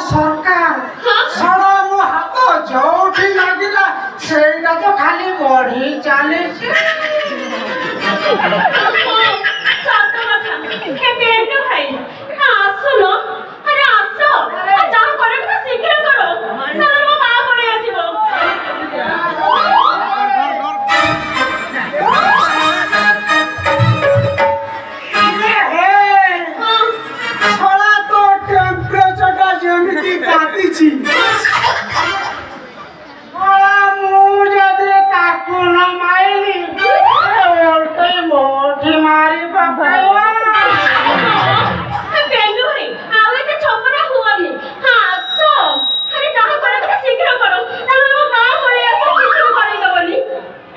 सरकार सारा मो हाथ जोठी लागिला सेटा तो खाली बढ़ी चले सत कथा हे बेटो भाई आसुनो अरे आसो जा करे तो शीघ्र करो नहले मो बा पड़े आसीबो छोड़ा तो टेम्परेचर का जेमिति तातीची छोड़ा मुझे दे ताकू न माइली ओल्टे मोठी मारी पकाया बेटो भाई आवे ते छपरा हुआनी आसो अरे जा करे तो शीघ्र करो नहले मो बा पड़े आसी शीघ्र करे दबनी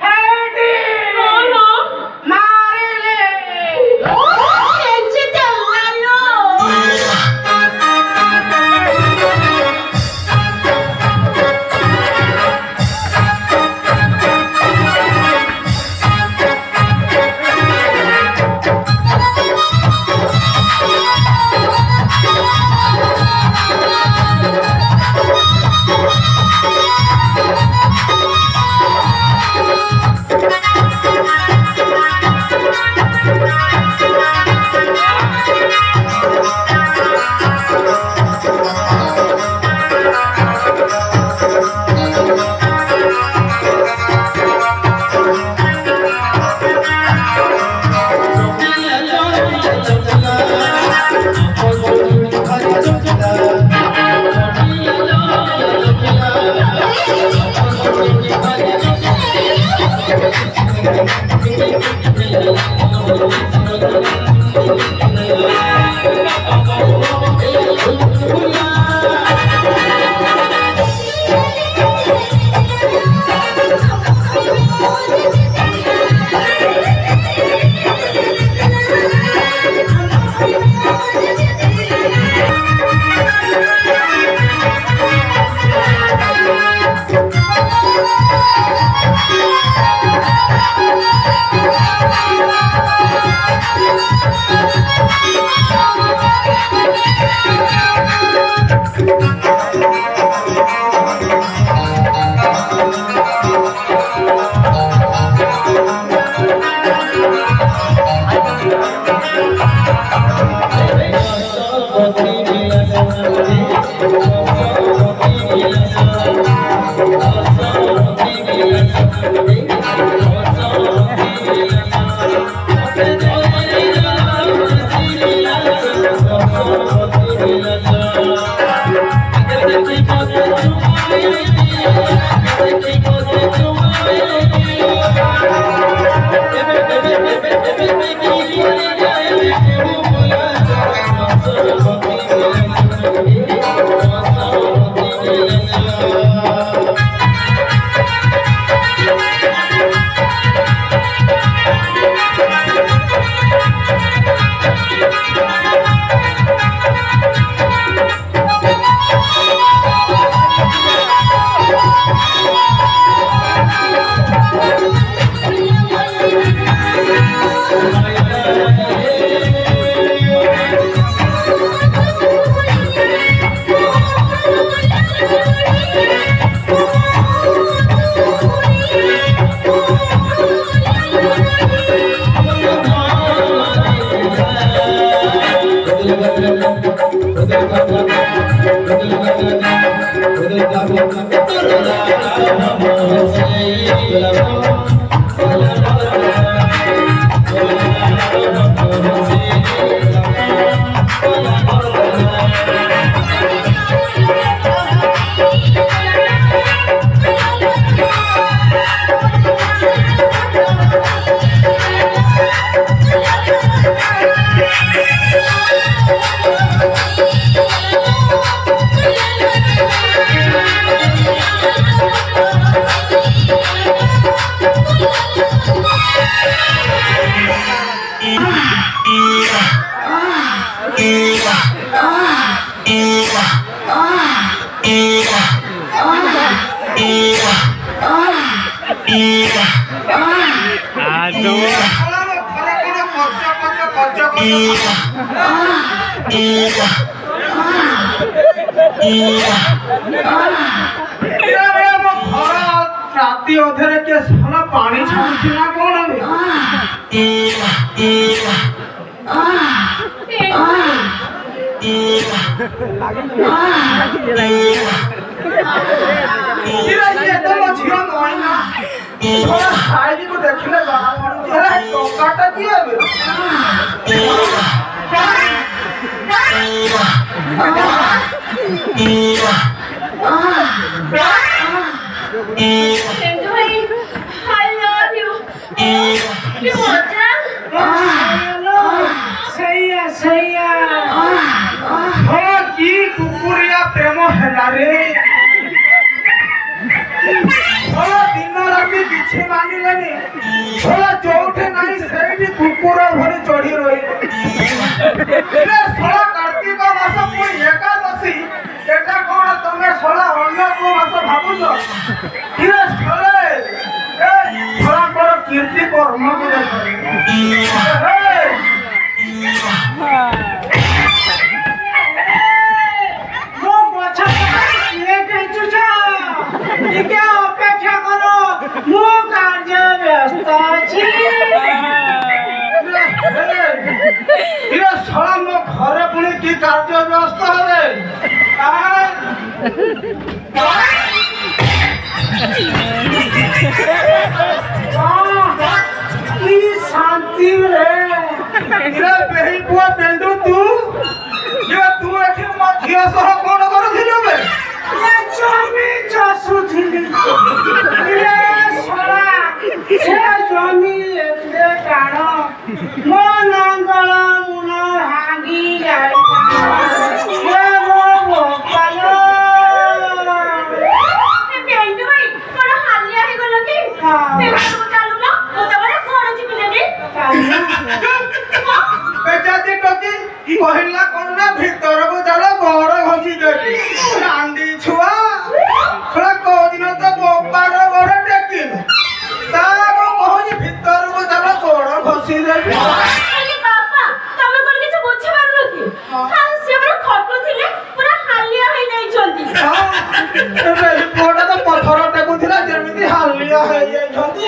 हेडी बोलो मारी ले एंचे चलालो राति अधेरे के साला पानी छाड़ुछि ना कोन हबे ये तो झियो नय ना छोरा साइड को देखले गाना पड़ुछि अरे टोकाटा किए बे प्रेम है रे दिन राति किछि मानिलेनी जोठे नहीं सेठी कुकुर भरी चढ़ी रही कार्तिक मास पुणी एकादशी एटा कौन तुम सोला अन्य को मास भावुच कीर्ति कर्म अपेक्षा करो मु कार्य व्यस्त अछि मो घरे पुणी की कार्य व्यस्त हवे की शांति रे बेही पुआ पेंडू तू एठी मधिया सह कोन करूथिलु बे जमी चसुथिली से जमी एते टाण मो नांगल मुन भांगी जाई ये मो गोपालो पेंडू भाई कोन हालिया हे गलो की पेंडू चालू ना तो तबरे कोन जिबिले रे बेजाती टोकी पहिला कोन ना भीतर को चलो बड़ घसी देबी रांडी छुआ थोड़ा को दिन तो गोपार बड़ टेकिन ताको कहूजी भीतर को चलो बड़ घसी देबी अरे बाबा तमे कोन किछ बुझे पारलो की हां से बड़ खटो थिले पूरा हालिया हे नै जल्दी एबे कोडा तो पत्थर टेकु थिला जेमिति हालिया हे जाई जल्दी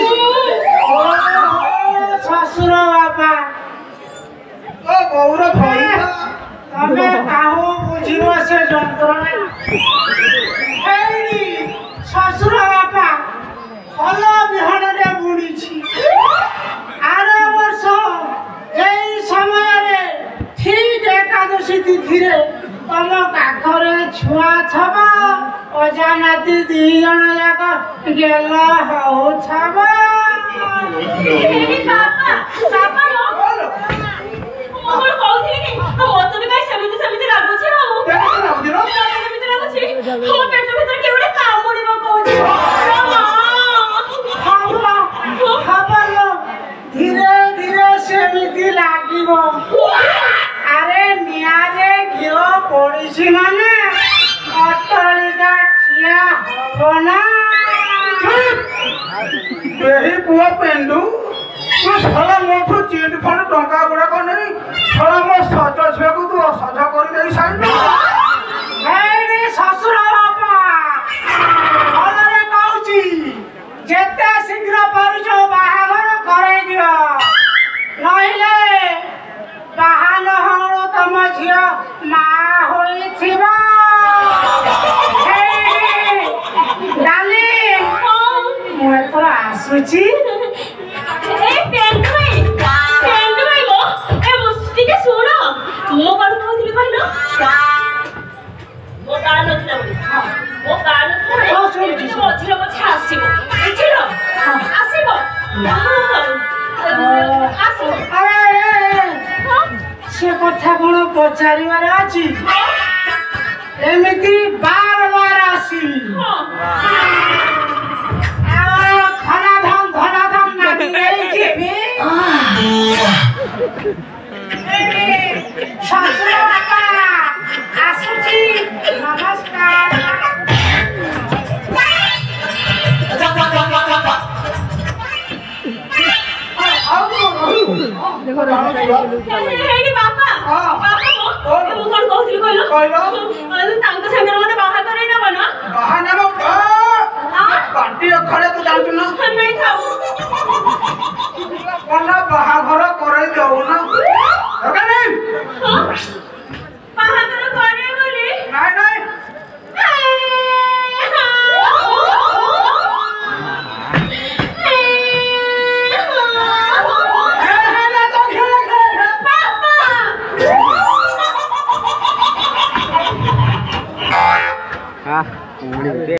ओ ससुर बाबा ओ गौर भइया तमे काहू बुझिबो से যন্ত্রণা एडी ससुर बापा हल बिहणरे बुड़ीछि आरो वर्ष एई समय रे ठीक एकादशी तिथि रे तम काखरे छुआ छबा अजानाती दी जण जाक गेल हौ छबा एडी बाबा बाबा लो मोर कहउथिले कि मत भी काई समिति लागु छै हो केना लागु दिनो समिति लागु छै हो पेट भीतर केउडे कामुड़िबो कहउछि धीरे धीरे समिति लागिबो अरे नियारे घिओ पड़िछि माने अटलिका ठिया हबो ना बेही पुआ पेंडू तू साला मोठू चिट फंड टंका गुड़ा को नहीं साला मो सज छे को तू असज कर देई साइन हेडी ससुर बापा हलरे कहउची जेते शीघ्र पारुछो बाहाघर करे दियो नहिले बाहान हणो तम झियो मा होई थिबा हेडी डाली मु एतरा आसुची ए पेंडू भाई लो ए मुस्ती के सुनो मो करू कहउथिली कहलो मो गान नथिला बोली मो गान नथिला बोली मझिरे मझे आसीबो बुझिलो आसीबो आसीबो से कथा कोन पचारिवार अछि एमिति बार बार आसी धना धम नागी नहीं जेबे ससुर बापा आसुची नमस्कार देखो